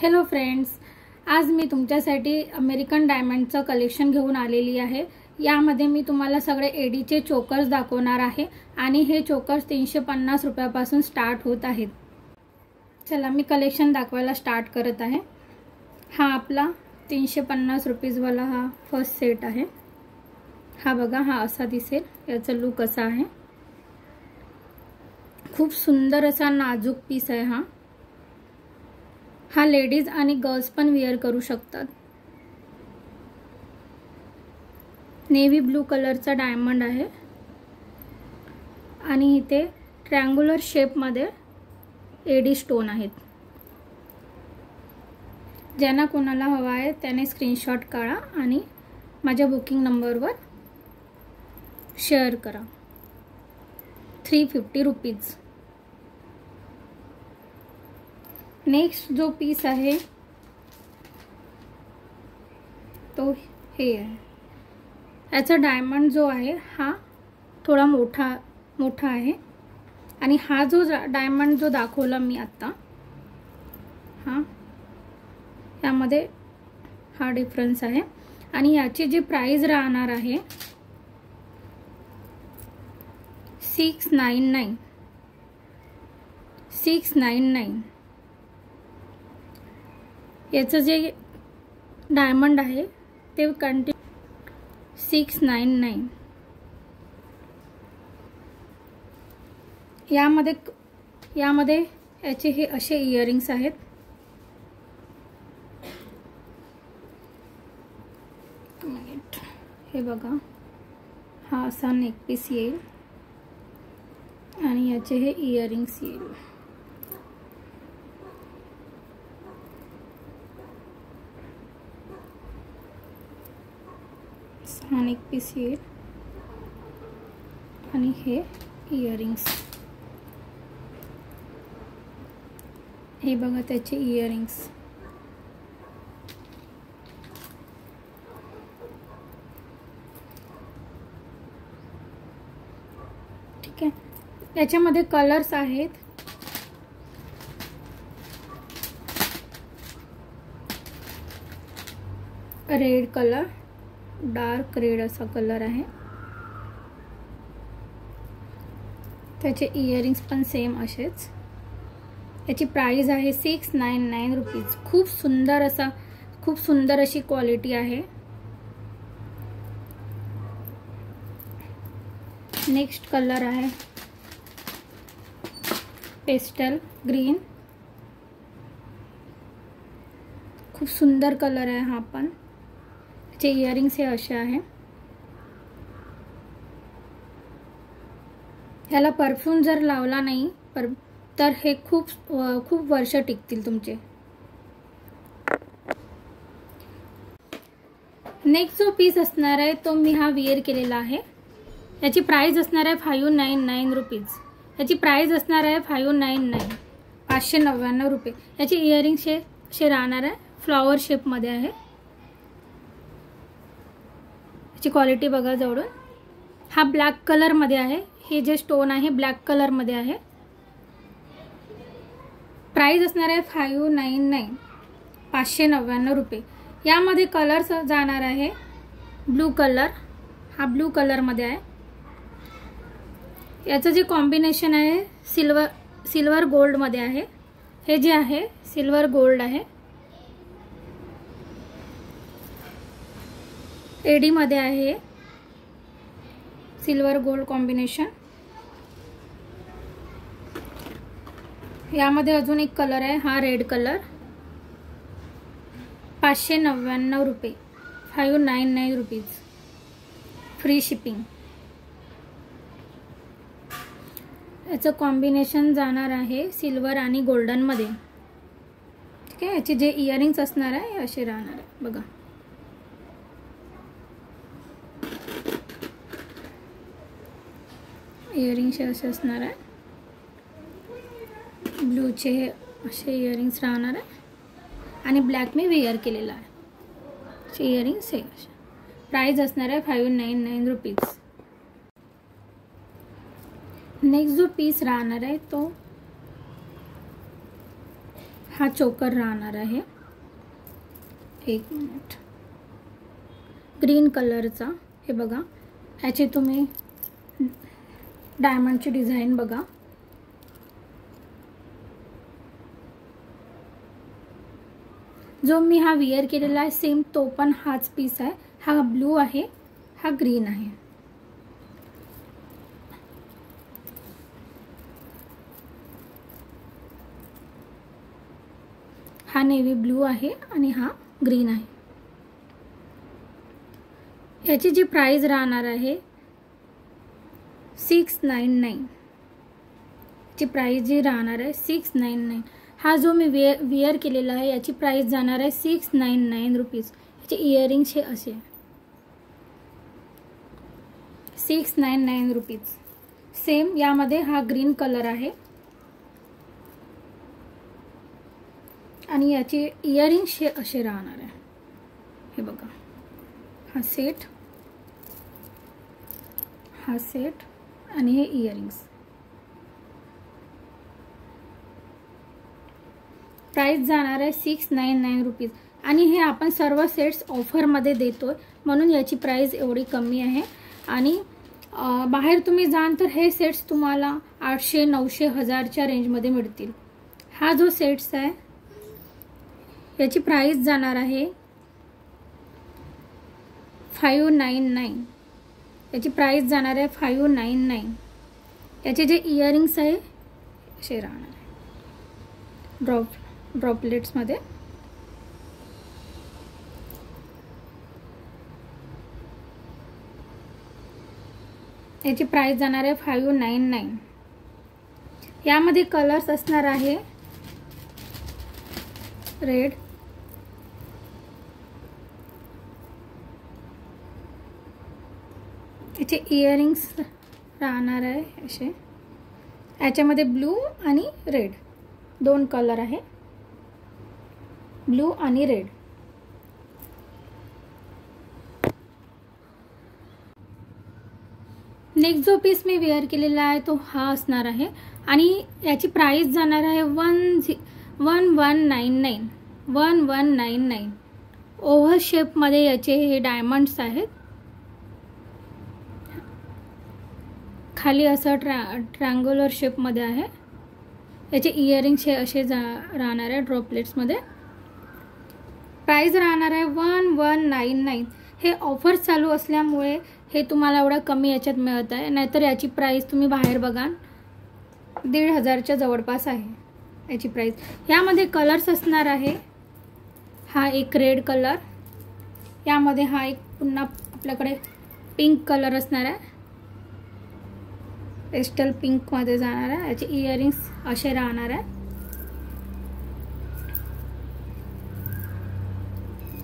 Hello friends, आज मी तुमच्यासाठी American डायमंडचं collection घेऊन आलेली आहे। यामध्ये मी तुम्हाला सगळे एडीचे चोकर्स दाखवणार आहे आणि हे चोकर्स 350 रुपयापासून स्टार्ट होत आहेत। चला मी कलेक्शन दाखवायला स्टार्ट करत आहे। हा आपला 350 रुपीज वाला हा फर्स्ट सेट आहे। हा बघा, हा असा दिसेल, याचा लुक असा आहे। खूप सुंदर असा नाजूक पीस आहे हा। हा लेडीज आणि गर्ल्स पण वेअर करू शकतात। नेव्ही ब्लू कलरचा डायमंड आहे आणि इथे ट्रायंग्युलर शेप मध्ये एडी स्टोन आहेत। ज्यांना कोणाला हवा आहे त्याने स्क्रीनशॉट काढा आणि माझ्या बुकिंग नंबरवर शेअर करा। 350 रुपीज। नेक्स्ट जो पीस आहे तो हे आहे। याचा डायमंड जो आहे हा थोडा मोठा आहे आणि हा जो डायमंड जो दाखवला मी आता, हा यामध्ये हा डिफरन्स आहे आणि याची जी प्राइस राहणार आहे 699। याचं जे डायमंड आहे ते 699। यामध्ये याचे हे असे इयरिंग्स आहेत। हे बघा, हा असा नेक पीस येईल आणि याचे हे इयरिंग्स येईल। नेक पीस येईल आणि हे इयरिंग्स। हे बघा त्याचे इयरिंग्स। ठीक आहे, याच्यामध्ये कलर्स आहेत। रेड कलर, डार्क रेड असा कलर आहे। त्याचे इयरिंग्स पण सेम असेच। याची प्राइस आहे 699 रुपीज। खूप सुंदर अशी क्वालिटी आहे। नेक्स्ट कलर आहे पेस्टल ग्रीन। खूप सुंदर कलर आहे हा पण। चे इयरिंग्स हे असे आहे। ह्याला परफ्यूम जर लावला नाही तर हे खूप वर्ष टिकतील तुमचे। नेक्स्ट जो पीस असणार आहे तो मी हा वेअर केलेला आहे। याची प्राइस असणार आहे 599 रुपीज। याची प्राइस असणार आहे 599 रुपये। याचे इयरिंग्स हे राहणार आहे फ्लॉवर शेप मध्ये आहे। ची क्वालिटी बघा जवळून। हा ब्लॅक कलर मध्ये आहे। हे जे स्टोन आहे ब्लॅक कलर मध्ये आहे। प्राइस असणार आहे 599 रुपये। यामध्ये कलर्स जाणार आहे ब्लू कलर, हा ब्लू कलर मध्ये आहे। याचं जे कॉम्बिनेशन आहे सिल्वर गोल्ड मध्ये आहे। हे जे आहे सिल्वर गोल्ड आहे। एडी मध्ये आहे सिल्वर गोल्ड कॉम्बिनेशन। यामध्ये अजून एक कलर आहे, हा रेड कलर। 599 रुपये, 599 रुपीज, फ्री शिपिंग। याचं कॉम्बिनेशन जाणार आहे सिल्वर आणि गोल्डन मध्ये। ठीक आहे, याचे जे इयरिंग्स असणार आहे असे राहणार आहे बघा। इयरिंग्स असे असणार आहे। ब्लूचे हे असे इयरिंग्स राहणार आहे आणि ब्लॅक मी वेअर केलेला आहे। इयरिंग्स हे प्राइस असणार आहे 599 रुपीज। नेक्स्ट जो पीस राहणार आहे तो हा चोकर राहणार आहे, एक मिनिट, ग्रीन कलरचा. हे बघा, ह्याची तुम्ही डायमंडची डिझाईन बघा. जो मी हा विअर केलेला आहे सेम तो पण हाच पीस आहे. हा ब्लू आहे, हा ग्रीन आहे. हा नेव्ही ब्लू आहे आणि हा ग्रीन आहे. याची जी प्राइस राहणार आहे 699. ची प्राइस जी राहणार आहे 699. हा जो मी विअर केलेला आहे याची प्राइस जाणार आहे 699 रुपीज. याचे इयरिंग्स हे असे 699 रुपीज. सेम यामध्ये हा ग्रीन कलर आहे आणि याचे इयरिंग्स हे असे राहणार आहे. हे बघा, हा सेट, हा सेट आणि हे इयरिंग्स. प्राइस जाणार आहे 699 रुपीज. आणि हे आपण सर्व सेट्स ऑफरमध्ये देतोय म्हणून याची प्राइस एवढी कमी आहे. आणि बाहेर तुम्ही जाल तर हे सेट्स तुम्हाला 800, 900, 1000च्या रेंजमध्ये मिळतील. हा जो सेट्स आहे याची प्राइस जाणार आहे 599. याची प्राइस जाणार आहे 599. याचे जे इयरिंग्स आहे असे राहणार आहे ड्रॉपलेट्समध्ये. याची प्राइस जाणार आहे 599. यामध्ये कलर्स असणार आहे रेड, याचे इयरिंग्स राहणार आहे असे. याच्यामध्ये ब्लू आणि रेड दोन कलर आहे, ब्लू आणि रेड. नेक्स्ट जो पीस मी वेअर केलेला आहे तो हा असणार आहे आणि याची प्राइस जाणार आहे 1199. ओव्हल शेपमध्ये याचे हे डायमंड्स आहेत. खाली असं ट्रँग्युलर शेपमध्ये आहे. याचे इयरिंग्स हे असे राहणार आहे ड्रॉपलेट्समध्ये. प्राइस राहणार आहे 1199. हे ऑफर चालू असल्यामुळे हे तुम्हाला एवढा कमी याच्यात मिळत आहे. नाहीतर याची प्राइस तुम्ही बाहेर बघा 1500च्या जवळपास आहे याची प्राइस. यामध्ये कलर्स असणार आहे. हा एक रेड कलर, यामध्ये हा एक पुन्हा आपल्याकडे पिंक कलर असणार आहे, पेस्टल पिंक मध्ये जाणार आहे. याचे इयरिंग्स असे राहणार आहे.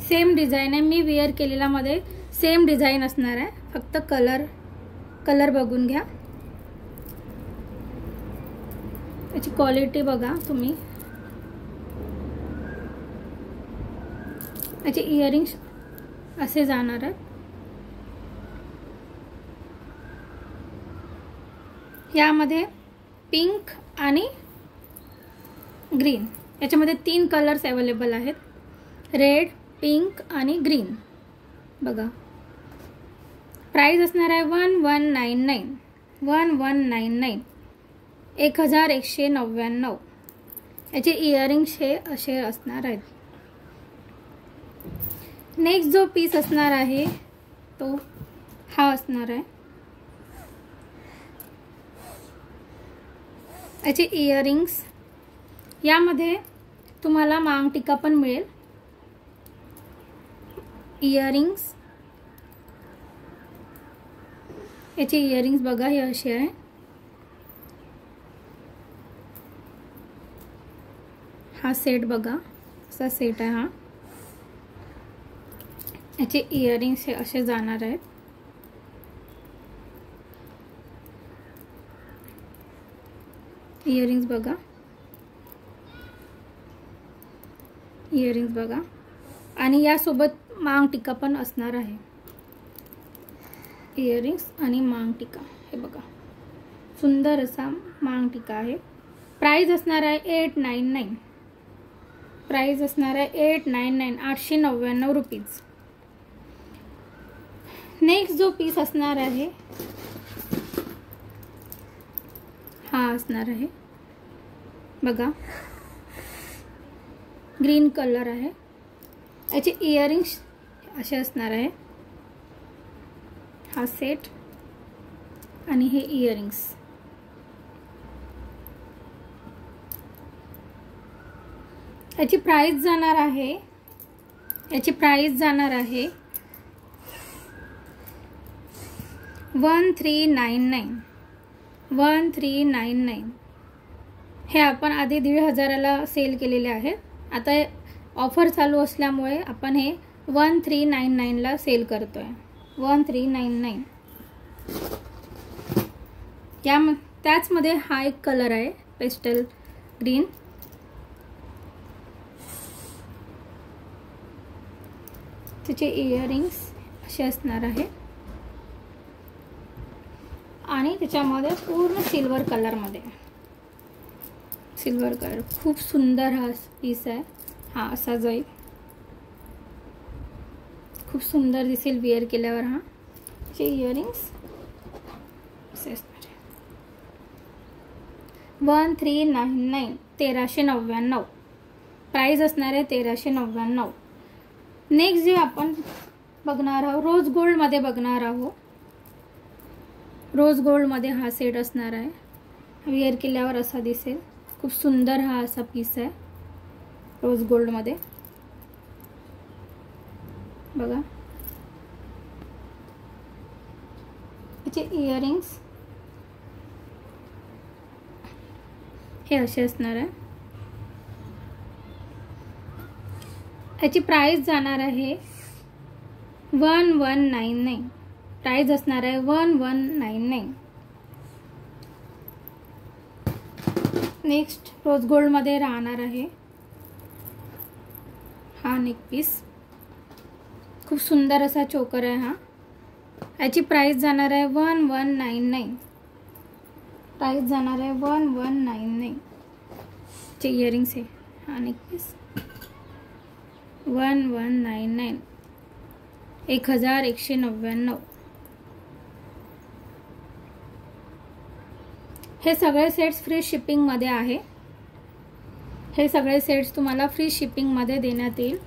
सेम डिझाइन आहे, मी वेअर केलेला मध्ये सेम डिझाइन असणार आहे. फक्त कलर बघून घ्या. याची क्वालिटी बघा तुम्ही. याचे इयरिंग्स असे जाणार आहेत. यामध्ये पिंक आणि ग्रीन, याच्यामध्ये 3 कलर्स अवेलेबल आहेत, रेड, पिंक आणि ग्रीन. बघा, प्राइस असणार आहे 1199. 1199. याचे इयरिंग्स हे असे असणार आहेत. नेक्स्ट जो पीस असणार आहे तो हा असणार आहे. याचे इयरिंग्स, यामध्ये तुम्हाला मांग टिक्का पण मिळेल. इयरिंग्स, याचे इयरिंग्स बघा हे असे आहे. हा सेट बघा, असा सेट आहे हा. याचे इयरिंग्स हे असे जाणार आहेत. इयरिंग्स बघा, इयरिंग्स बघा. आणि यासोबत मांग टिक्का पण असणार आहे. इयरिंग्स आणि मांग टिक्का हे बघा, सुंदर असा मांग टिक्का आहे. प्राइस असणार आहे 899. प्राइस असणार आहे 899 899 रुपीज। नेक्स्ट जो पीस असणार आहे हा असणार आहे बघा, ग्रीन कलर आहे। याचे इयरिंग्स असे असणार आहे, हा सेट आणि हे इयरिंग्स। याची प्राइस जाणार आहे 1399। हे आपण आधी 1500ला सेल केलेले आहे, आता ऑफर चालू असल्यामुळे आपण हे 1399ला सेल करतोय। 1399। त्याचमध्ये हा एक कलर आहे पेस्टल ग्रीन। त्याचे इयरिंग्स असे असणार आहे आणि त्याच्यामध्ये पूर्ण सिल्वर कलरमध्ये, सिल्वर कलर खूप सुंदर हा पीस आहे। हा असा जाईल, खूप सुंदर दिसेल वेअर केल्यावर। हा चे इयरिंग्स असे असणार आहे। 1399 1399 प्राइस असणार आहे 1399। नेक्स्ट जे आपण बघणार आहोत रोज गोल्ड मध्ये बघणार आहोत। रोज गोल्ड मध्ये हा सेट असणार आहे, वेअर केल्यावर असा दिसेल। खूप सुंदर हा असा पीस आहे रोज गोल्ड मध्ये बघा। याचे इयरिंग्स हे असे असणार आहे। याची प्राइस जाणार आहे 1199। प्राइस असणार आहे 1199। नेक्स्ट रोज गोल्ड मध्ये राहणार आहे हा नेक पीस, खूप सुंदर असा चोकर आहे हा। याची प्राइस जाणार आहे 1199। प्राइस जाणार आहे 1199। चे इयरिंग्स आहे हा नेक पीस 1199 1199। हे सगळे सेट्स फ्री शिपिंग मध्ये आहे। हे सगळे सेट्स तुम्हाला फ्री शिपिंग मध्ये देण्यात येईल।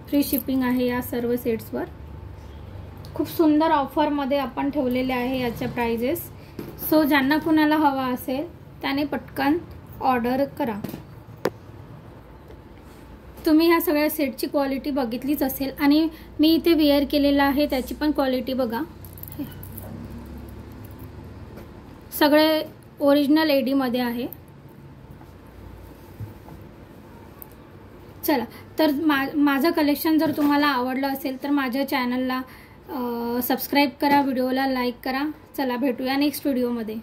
फ्री शिपिंग आहे या सर्व सेट्सवर। खूप सुंदर ऑफर मध्ये आपण ठेवलेले आहे याच्या प्राइजेस। सो ज्यांना कुणाला हवा असेल त्याने पटकन ऑर्डर करा। तुम्ही ह्या सगळ्या सेटची क्वालिटी बघितलीच असेल आणि मी इथे वेअर केलेला आहे त्याची पण क्वालिटी बघा। सगळे ओरिजिनल एडी मध्ये आहे। चला तर माझं कलेक्शन जर तुम्हाला आवडलं असेल तर माझ्या चॅनलला सबस्क्राइब करा, व्हिडिओला लाईक करा। चला भेटूया नेक्स्ट व्हिडिओमध्ये।